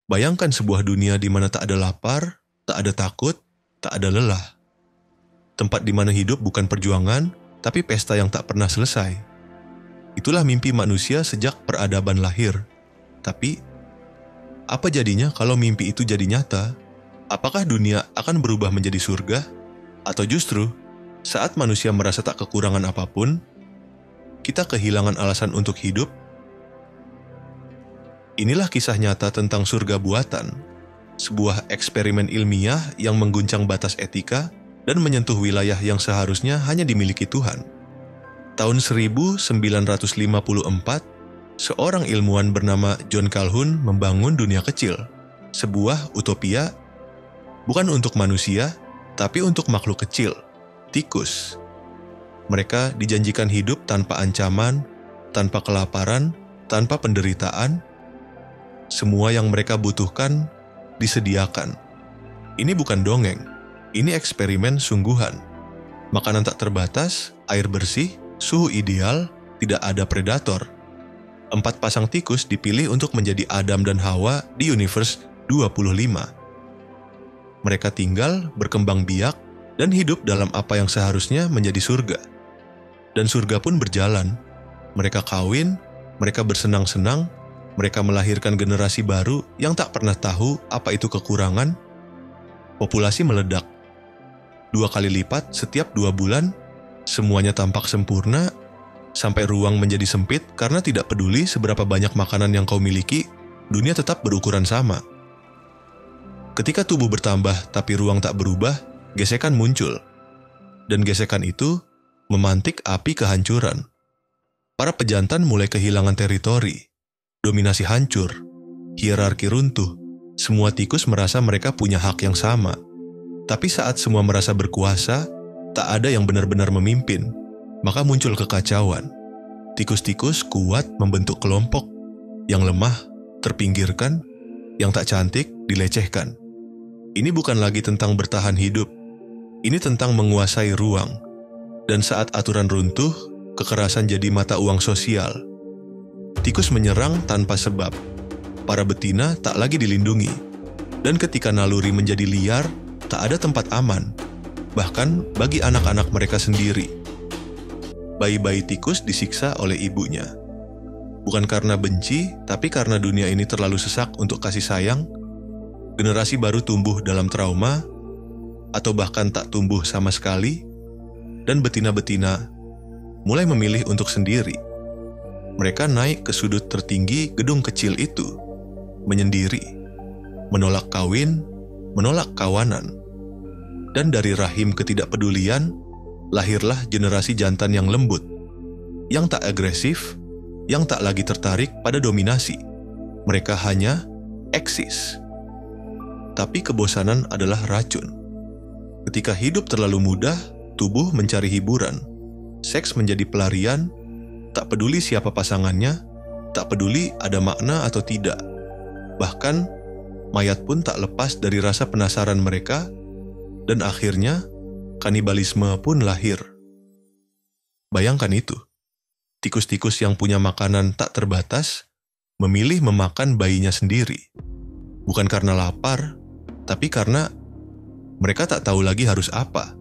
Bayangkan sebuah dunia di mana tak ada lapar, tak ada takut, tak ada lelah. Tempat di mana hidup bukan perjuangan, tapi pesta yang tak pernah selesai. Itulah mimpi manusia sejak peradaban lahir. Tapi, apa jadinya kalau mimpi itu jadi nyata? Apakah dunia akan berubah menjadi surga? Atau justru, saat manusia merasa tak kekurangan apapun, kita kehilangan alasan untuk hidup? Inilah kisah nyata tentang surga buatan, sebuah eksperimen ilmiah yang mengguncang batas etika dan menyentuh wilayah yang seharusnya hanya dimiliki Tuhan. Tahun 1954, seorang ilmuwan bernama John Calhoun membangun dunia kecil, sebuah utopia bukan untuk manusia, tapi untuk makhluk kecil, tikus. Mereka dijanjikan hidup tanpa ancaman, tanpa kelaparan, tanpa penderitaan. Semua yang mereka butuhkan disediakan. Ini bukan dongeng, ini eksperimen sungguhan. Makanan tak terbatas, air bersih, suhu ideal, tidak ada predator. 4 pasang tikus dipilih untuk menjadi Adam dan Hawa di Universe 25. Mereka tinggal, berkembang biak, dan hidup dalam apa yang seharusnya menjadi surga. Dan surga pun berjalan. Mereka kawin, mereka bersenang-senang, mereka melahirkan generasi baru yang tak pernah tahu apa itu kekurangan. Populasi meledak. 2 kali lipat setiap 2 bulan, semuanya tampak sempurna, sampai ruang menjadi sempit karena tidak peduli seberapa banyak makanan yang kau miliki, dunia tetap berukuran sama. Ketika tubuh bertambah tapi ruang tak berubah, gesekan muncul. Dan gesekan itu memantik api kehancuran. Para pejantan mulai kehilangan teritori. Dominasi hancur, hierarki runtuh, semua tikus merasa mereka punya hak yang sama. Tapi saat semua merasa berkuasa, tak ada yang benar-benar memimpin, maka muncul kekacauan. Tikus-tikus kuat membentuk kelompok, yang lemah terpinggirkan, yang tak cantik dilecehkan. Ini bukan lagi tentang bertahan hidup, ini tentang menguasai ruang. Dan saat aturan runtuh, kekerasan jadi mata uang sosial. Tikus menyerang tanpa sebab. Para betina tak lagi dilindungi. Dan ketika naluri menjadi liar, tak ada tempat aman. Bahkan bagi anak-anak mereka sendiri. Bayi-bayi tikus disiksa oleh ibunya. Bukan karena benci, tapi karena dunia ini terlalu sesak untuk kasih sayang. Generasi baru tumbuh dalam trauma, atau bahkan tak tumbuh sama sekali. Dan betina-betina mulai memilih untuk sendiri. Mereka naik ke sudut tertinggi gedung kecil itu, menyendiri, menolak kawin, menolak kawanan. Dan dari rahim ketidakpedulian, lahirlah generasi jantan yang lembut, yang tak agresif, yang tak lagi tertarik pada dominasi. Mereka hanya eksis. Tapi kebosanan adalah racun. Ketika hidup terlalu mudah, tubuh mencari hiburan, seks menjadi pelarian. Tak peduli siapa pasangannya, tak peduli ada makna atau tidak. Bahkan, mayat pun tak lepas dari rasa penasaran mereka, dan akhirnya, kanibalisme pun lahir. Bayangkan itu, tikus-tikus yang punya makanan tak terbatas, memilih memakan bayinya sendiri. Bukan karena lapar, tapi karena mereka tak tahu lagi harus apa.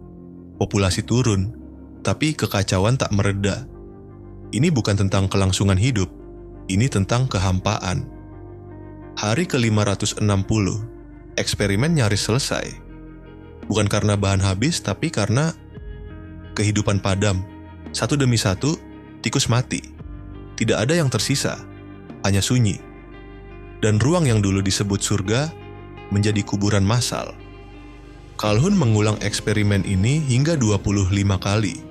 Populasi turun, tapi kekacauan tak mereda. Ini bukan tentang kelangsungan hidup, ini tentang kehampaan. Hari ke-560, eksperimen nyaris selesai. Bukan karena bahan habis, tapi karena kehidupan padam. Satu demi satu, tikus mati. Tidak ada yang tersisa, hanya sunyi. Dan ruang yang dulu disebut surga, menjadi kuburan massal. Calhoun mengulang eksperimen ini hingga 25 kali.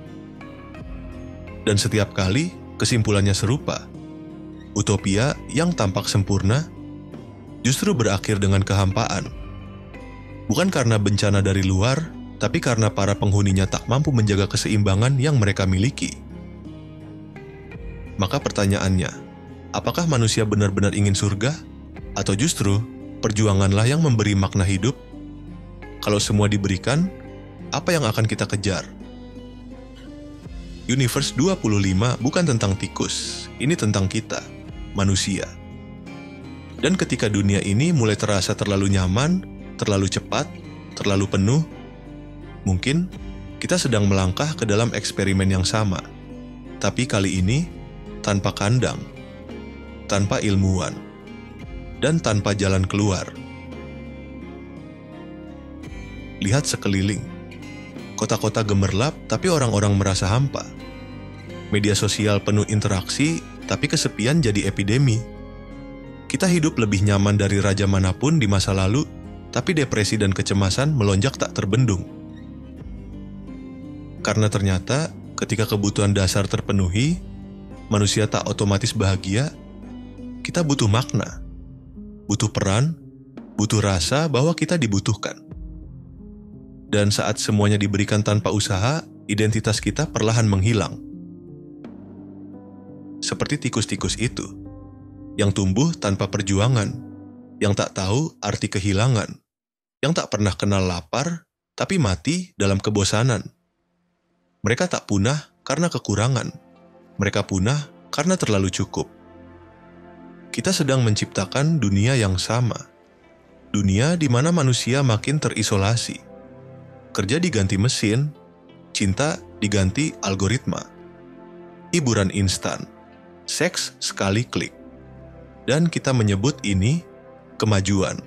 Dan setiap kali, kesimpulannya serupa. Utopia yang tampak sempurna, justru berakhir dengan kehampaan. Bukan karena bencana dari luar, tapi karena para penghuninya tak mampu menjaga keseimbangan yang mereka miliki. Maka pertanyaannya, apakah manusia benar-benar ingin surga? Atau justru, perjuanganlah yang memberi makna hidup? Kalau semua diberikan, apa yang akan kita kejar? Universe 25 bukan tentang tikus, ini tentang kita, manusia. Dan ketika dunia ini mulai terasa terlalu nyaman, terlalu cepat, terlalu penuh, mungkin kita sedang melangkah ke dalam eksperimen yang sama. Tapi kali ini tanpa kandang, tanpa ilmuwan, dan tanpa jalan keluar. Lihat sekeliling. Kota-kota gemerlap, tapi orang-orang merasa hampa. Media sosial penuh interaksi, tapi kesepian jadi epidemi. Kita hidup lebih nyaman dari raja manapun di masa lalu, tapi depresi dan kecemasan melonjak tak terbendung. Karena ternyata, ketika kebutuhan dasar terpenuhi, manusia tak otomatis bahagia. Kita butuh makna, butuh peran, butuh rasa bahwa kita dibutuhkan. Dan saat semuanya diberikan tanpa usaha, identitas kita perlahan menghilang. Seperti tikus-tikus itu, yang tumbuh tanpa perjuangan, yang tak tahu arti kehilangan, yang tak pernah kenal lapar, tapi mati dalam kebosanan. Mereka tak punah karena kekurangan, mereka punah karena terlalu cukup. Kita sedang menciptakan dunia yang sama, dunia di mana manusia makin terisolasi. Kerja diganti mesin, cinta diganti algoritma, hiburan instan, seks sekali klik, dan kita menyebut ini kemajuan.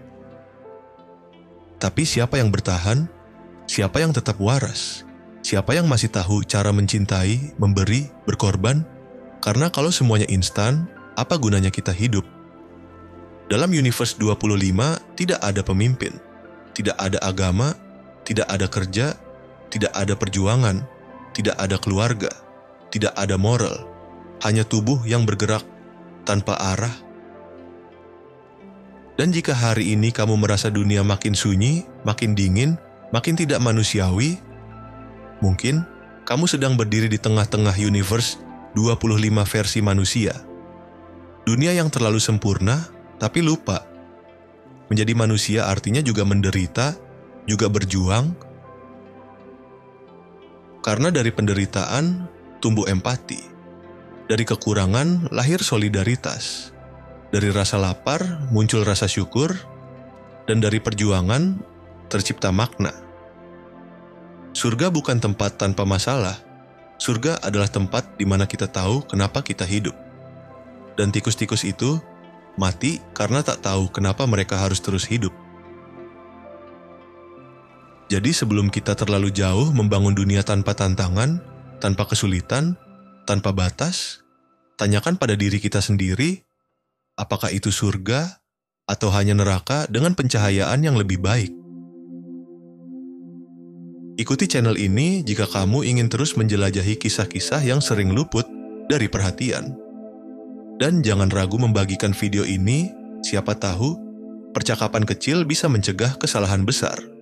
Tapi siapa yang bertahan? Siapa yang tetap waras? Siapa yang masih tahu cara mencintai, memberi, berkorban? Karena kalau semuanya instan, apa gunanya kita hidup? Dalam universe 25 tidak ada pemimpin, tidak ada agama, tidak ada kerja, tidak ada perjuangan, tidak ada keluarga, tidak ada moral, hanya tubuh yang bergerak tanpa arah. Dan jika hari ini kamu merasa dunia makin sunyi, makin dingin, makin tidak manusiawi, mungkin kamu sedang berdiri di tengah-tengah universe 25 versi manusia. Dunia yang terlalu sempurna, tapi lupa. Menjadi manusia artinya juga menderita, juga berjuang. Karena dari penderitaan tumbuh empati. Dari kekurangan lahir solidaritas. Dari rasa lapar muncul rasa syukur. Dan dari perjuangan tercipta makna. Surga bukan tempat tanpa masalah. Surga adalah tempat di mana kita tahu kenapa kita hidup. Dan tikus-tikus itu mati karena tak tahu kenapa mereka harus terus hidup. Jadi sebelum kita terlalu jauh membangun dunia tanpa tantangan, tanpa kesulitan, tanpa batas, tanyakan pada diri kita sendiri, apakah itu surga atau hanya neraka dengan pencahayaan yang lebih baik? Ikuti channel ini jika kamu ingin terus menjelajahi kisah-kisah yang sering luput dari perhatian. Dan jangan ragu membagikan video ini, siapa tahu percakapan kecil bisa mencegah kesalahan besar.